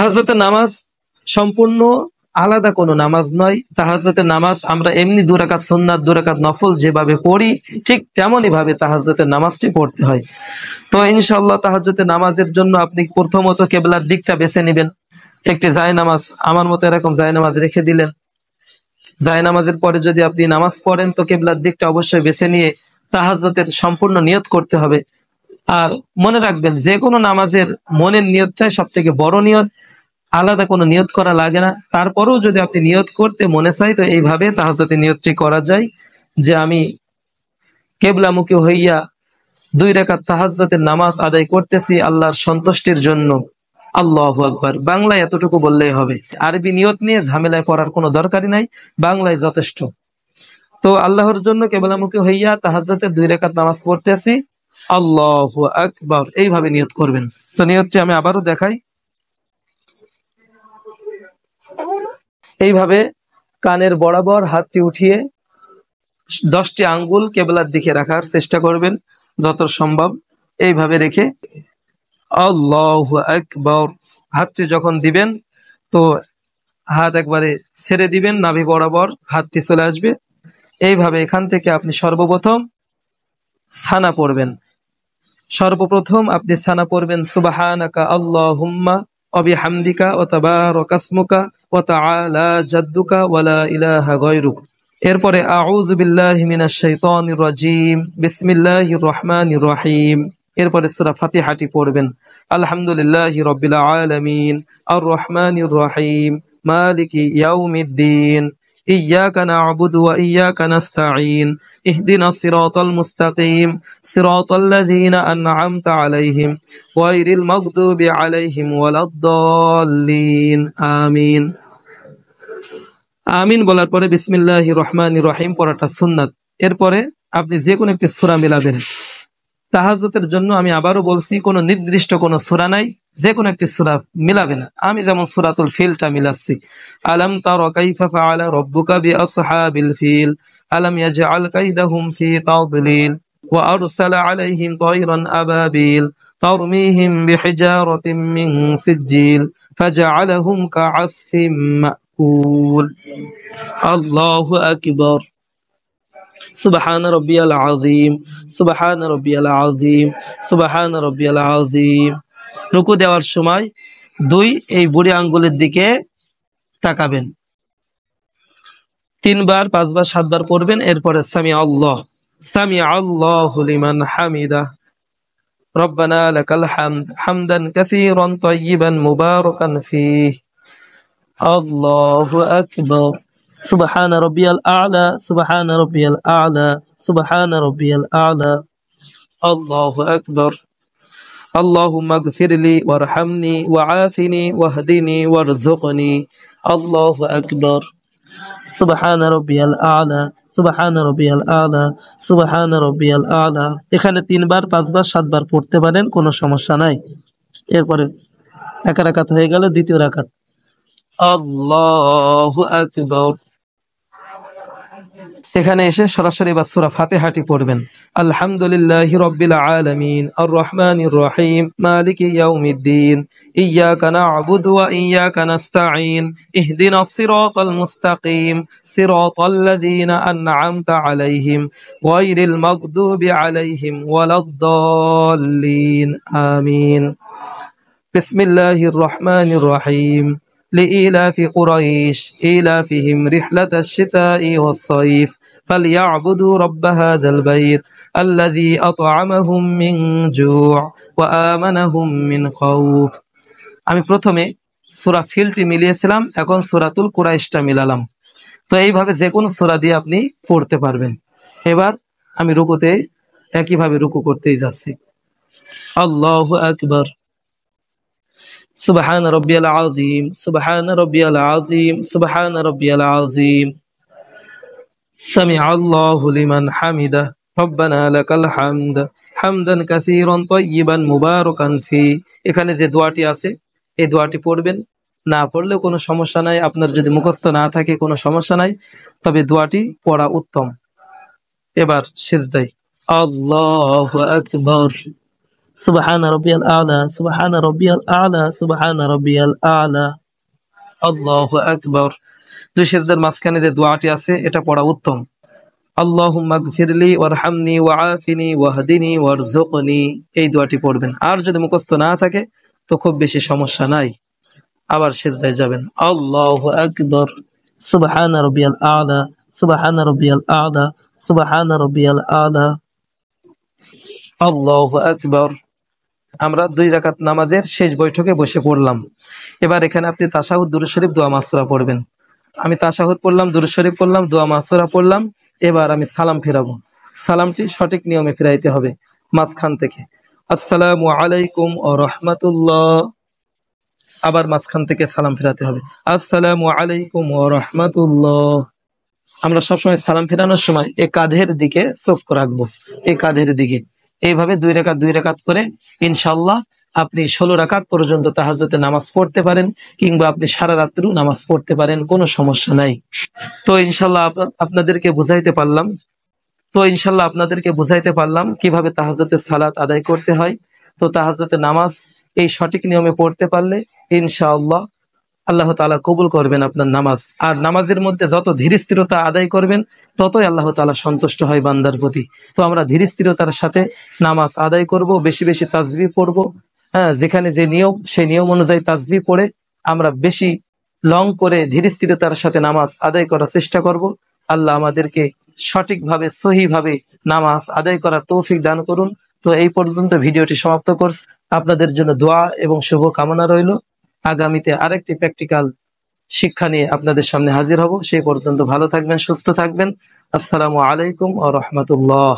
তাহাজ্জুদের নামাজ সম্পূর্ণ আলাদা কোনো নামাজ নয়। তাহাজ্জুদের নামাজ আমরা এমনি 2 রাকাত সুন্নাত 2 রাকাত নফল যেভাবে পড়ি ঠিক তেমনই ভাবে তাহাজ্জুদের নামাজটি পড়তে হয়। তো ইনশাআল্লাহ তাহাজ্জুদের নামাজের জন্য আপনি প্রথমত কিবলার দিকটা বেছে নেবেন। একটি জায়নামাজ আমার মতো এরকম জায়নামাজ রেখে দিলেন। জায়নামাজের পরে যদি আপনি নামাজ পড়েন তো কিবলার দিকটা অবশ্যই বেছে নিয়ে তাহাজ্জুদের সম্পূর্ণ নিয়ত করতে হবে। আর মনে রাখবেন যে কোনো নামাজের মনের নিয়তটাই সবথেকে বড় নিয়ত, আলাদা কোনো নিয়ত করা লাগে না। তারপরেও যদি আপনি নিয়ত করতে মনে চাই তো এইভাবে তাহাজ্জুদের নিয়তটি করা যায় যে আমি কিবলামুখী হইয়া 2 রাকাত তাহাজ্জুদের নামাজ আদায় করতেছি আল্লাহর সন্তুষ্টির জন্য। আল্লাহু আকবার। বাংলায় এতটুকু বললেই হবে, আরবি নিয়ত নিয়ে ঝামেলায় পড়ার কোনো দরকারই নাই, বাংলায় যথেষ্ট। তো আল্লাহর জন্য কিবলামুখী হইয়া তাহাজ্জুদের 2 রাকাত নামাজ পড়তেছি আল্লাহু আকবার, এইভাবে নিয়ত করবেন। তো নিয়তটি আমি আবারও দেখাই। এইভাবে কানের বরাবর হাতটি উঠিয়ে 10টি আঙ্গুল কিবলার দিকে রাখার চেষ্টা করবেন যত সম্ভব। এইভাবে রেখে আল্লাহু আকবার হাতটি যখন দিবেন তো হাত একবারে ছেড়ে দিবেন, নাভি বরাবর হাতটি চলে আসবে। এইভাবে এখান থেকে আপনি সর্বপ্রথম সানা পড়বেন। সর্বপ্রথম আপনি সানা পড়বেন সুবহানাকা আল্লাহুম্মা ওয়া বিহামদিকা ওয়া তাবারাকা ইসমুকা ওয়া তাআলা জাদ্দুকা ওয়া লা ইলাহা গায়রুক। এরপরে আউযু বিল্লাহি মিনাশ শাইতানির রাজীম বিসমিল্লাহির রহমানির রহিম। এরপরে সূরা ফাতিহাটি পড়বেন। আলহামদুলিল্লাহি রাব্বিল আলামিন আর রহমানির রহিম মালিকি ইয়াউমিদ্দিন ইয়্যাকা না'বুদু ওয়া ইয়্যাকা নাস্তাঈন ইহদিনাস সিরাতাল মুস্তাকিম সিরাতাল্লাযীনা আন'আমতা আলাইহিম গায়রিল মাগদুবি আলাইহিম ওয়ালাদ-দাল্লিন আমিন। আমিন বলার পরে বিসমিল্লাহির রহমানির রহিম পড়াটা সুন্নাত। এরপরে আপনি যে কোনো একটি সূরা মিলাবেন। তাহাজ্জুদের জন্য আমি আবারও বলছি কোনো নির্দিষ্ট কোনো সূরা নাই, যে কোনো একটি সূরা মিলাবেন। আমি যেমন সূরাতুল ফিলটা মিলাচ্ছি। আলাম তারা কাইফা ফাআলা রাব্বুকা বিআসহাবিল ফিল আলাম ইয়াজআল কাইদাহুম ফি তাদলিল ওয়া আরসালা আলাইহিম তায়রান আবাবিল তারমিহিম বিহিজারাতিন মিন সিজ্জিল ফাজআলাহুম কাআসফিম মাকুল। আল্লাহু আকবার। সুবহান রাব্বিয়াল আযীম সুবহান রাব্বিয়াল আযীম সুবহান রাব্বিয়াল আযীম। রুকু দেওয়ার সময় 2 এই বুড়ি আঙ্গুলের দিকে তাকাবেন। 3 বার 5 বার 7 বার পড়বেন। এরপরে সামি আল্লাহু লিমান হামিদা রব্বানা লাকাল হামদ হামদান কাসীরান তাইয়িবান মুবারাকান ফীহি আল্লাহু আকবার। সুবহান রাব্বিয়াল আ'লা সুবহান রাব্বিয়াল আ'লা সুবহান রাব্বিয়াল আ'লা আল্লাহু আকবার। আল্লাহুম্মা ইগফিরলি ওয়ারহামনি ওয়াআফিনি ওয়াহদিনি ওয়ারযুকনি আল্লাহু আকবার। সুবহান রাব্বিয়াল আ'লা সুবহান রাব্বিয়াল আ'লা সুবহান রাব্বিয়াল আ'লা। এখানে 3 বার 5 বার 7 বার পড়তে পারেন, কোনো সমস্যা নাই। এরপরে এক রাকাত হয়ে গেল, দ্বিতীয় রাকাত আল্লাহু আকবার। এখানে এসে সরাসরি বা সূরা ফাতিহাটি পড়বেন। আলহামদুলিল্লাহি রাব্বিল আলামিন আর রহমানির রহিম মালিকি ইয়াউমিদ্দিন ইয়্যাকা না'বুদু ওয়া ইয়্যাকা নাস্তাঈন ইহদিনাস সিরাতাল মুস্তাকিম সিরাতাল্লাযীনা আন'আমতা আলাইহিম গায়রিল মাগদুবি আলাইহিম ওয়ালাদ-দাল্লিন আমিন। বিসমিল্লাহির রহমানির রহিম لإيلاف قريش إيلافهم رحلة الشتاء والصيف فليعبدوا رب هذا البيت الذي أطعمهم من جوع وآمنهم من خوف। আমি প্রথমে সূরা ফিলটি মিলিয়েছিলাম, এখন সূরাতুল কুরাইশটা মিলালাম। তো এইভাবে যে কোনো সূরা দিয়ে আপনি পড়তে পারবেন। এবার আমি রুকুতে একইভাবে রুকু করতেই যাচ্ছি। আল্লাহু আকবার। সুবহান রাব্বিয়াল আযীম সুবহান রাব্বিয়াল আযীম সুবহান রাব্বিয়াল আযীম। সামিআ আল্লাহু লিমান হামিদা রব্বানা লাকাল হামদ হামদান কাসীরান তাইয়িবান মুবারাকান ফি। এখানে যে দোয়াটি আছে এই দোয়াটি পড়বেন। না পড়লেও কোনো সমস্যা নাই, আপনার যদি মুখস্থ না থাকে কোনো সমস্যা নাই, তবে দোয়াটি পড়া উত্তম। এবার সিজদায় আল্লাহু আকবার। সুবহান রাব্বিয়াল আ'লা, সুবহান রাব্বিয়াল আ'লা, সুবহান রাব্বিয়াল আ'লা। আল্লাহু আকবার। দুই সিজদার মাঝখানে যে দোয়াটি আছে এটা পড়া উত্তম। আল্লাহুম্মা গফিরলি ওয়ারহামনি ওয়াআফিনি ওয়াহদিনি ওয়ারযুকনি, এই দোয়াটি পড়বেন। আর যদি মুখস্থ না থাকে তো খুব বেশি সমস্যা নাই। আবার সিজদায় যাবেন। আল্লাহু আকবার, সুবহান রাব্বিয়াল আ'লা, সুবহান রাব্বিয়াল আ'লা, সুবহান রাব্বিয়াল আ'লা। আল্লাহু আকবার। আমরা 2 রাকাত নামাজের শেষ বৈঠকে বসে পড়লাম। এবার এখানে আপনি তাশাহুদ, দুরূদ শরীফ, দোয়া মাসুরা পড়বেন। আমি তাশাহুদ পড়লাম, দুরূদ শরীফ পড়লাম, দোয়া মাসুরা পড়লাম। এবার আমি সালাম ফেরাবো। সালামটি সঠিক নিয়মে ফেরাইতে হবে মাঝখান থেকে। আসসালামু আলাইকুম ওয়া রাহমাতুল্লাহ। আবার মাঝখান থেকে সালাম ফেরাতে হবে। আসসালামু আলাইকুম ওয়া রাহমাতুল্লাহ। আমরা সবসময় সালাম ফেরানোর সময় এই কাঁধের দিকে চোখ রাখবো, এই কাঁধের দিকে। এইভাবে 2 রাকাত করে ইনশাআল্লাহ আপনি 16 রাকাত পর্যন্ত তাহাজ্জুদের নামাজ পড়তে পারেন, কিংবা আপনি সারা রাত্রিও নামাজ পড়তে পারেন, কোনো সমস্যা নাই। তো ইনশাআল্লাহ আপনাদেরকে বুঝাইতে পারলাম কিভাবে তাহাজ্জুদের সালাত আদায় করতে হয়। তো তাহাজ্জুদের নামাজ এই সঠিক নিয়মে পড়তে পারলে ইনশাআল্লাহ আল্লাহ তাআলা কবুল করবেন আপনার নামাজ। আর নামাজের মধ্যে যত ধীর স্থিরতা আদায় করবেন ততই আল্লাহ তাআলা সন্তুষ্ট হয় বান্দার প্রতি। তো আমরা ধীর স্থিরতার সাথে নামাজ আদায় করব, বেশি বেশি তাসবিহ পড়ব। হ্যাঁ, যেখানে যে নিয়ম সেই নিয়ম অনুযায়ী তাসবিহ পড়ে আমরা বেশি লং করে ধীর স্থিরতার সাথে নামাজ আদায় করার চেষ্টা করব। আল্লাহ আমাদেরকে সঠিকভাবে সহিভাবে নামাজ আদায় করার তৌফিক দান করুন। তো এই পর্যন্ত ভিডিওটি সমাপ্ত করছি। আপনাদের জন্য দোয়া এবং শুভ কামনা রইল। আগামীতে আরেকটি প্র্যাকটিক্যাল শিক্ষা নিয়ে আপনাদের সামনে হাজির হব। সেই পর্যন্ত ভালো থাকবেন, সুস্থ থাকবেন। আসসালামু আলাইকুম ওয়া রাহমাতুল্লাহ।